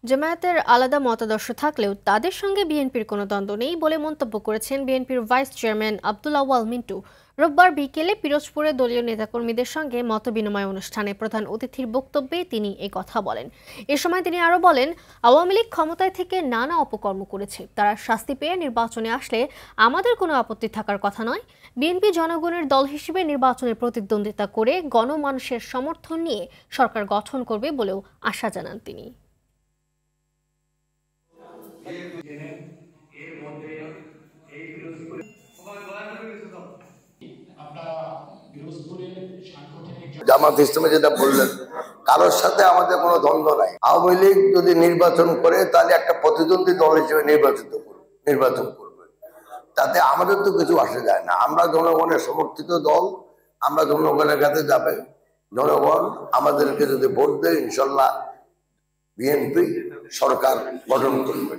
জামায়াতের আলাদা মতাদর্শ থাকলেও তাদের সঙ্গে বিএনপির কোনো দ্বন্দ্ব নেই বলে মন্তব্য করেছেন বিএনপির ভাইস চেয়ারম্যান আব্দুল আউয়াল মিন্টু। রোববার বিকেলে পিরোজপুরে দলীয় নেতাকর্মীদের সঙ্গে মতবিনিময় অনুষ্ঠানে প্রধান অতিথির বক্তব্যে তিনি এ কথা বলেন। এ সময় তিনি আরও বলেন, আওয়ামী লীগ ক্ষমতায় থেকে নানা অপকর্ম করেছে, তারা শাস্তি পেয়ে নির্বাচনে আসলে আমাদের কোনো আপত্তি থাকার কথা নয়। বিএনপি জনগণের দল হিসেবে নির্বাচনে প্রতিদ্বন্দ্বিতা করে গণমানুষের সমর্থন নিয়ে সরকার গঠন করবে বলেও আশা জানান তিনি। জামাত ইসলামে যেটা বললেন, কারোর সাথে আমাদের কোনো দ্বন্দ্ব নাই। আওয়ামী লীগ যদি নির্বাচন করে তাহলে একটা প্রতিদ্বন্দ্বী দল হিসেবে নির্বাচন করবে, তাতে আমাদের তো কিছু আসে যায় না। আমরা জনগণের সমর্থিত দল, আমরা জনগণের কাছে যাবে, জনগণ আমাদেরকে যদি ভোট দেয় ইনশাল্লাহ বিএনপি সরকার গঠন করবে।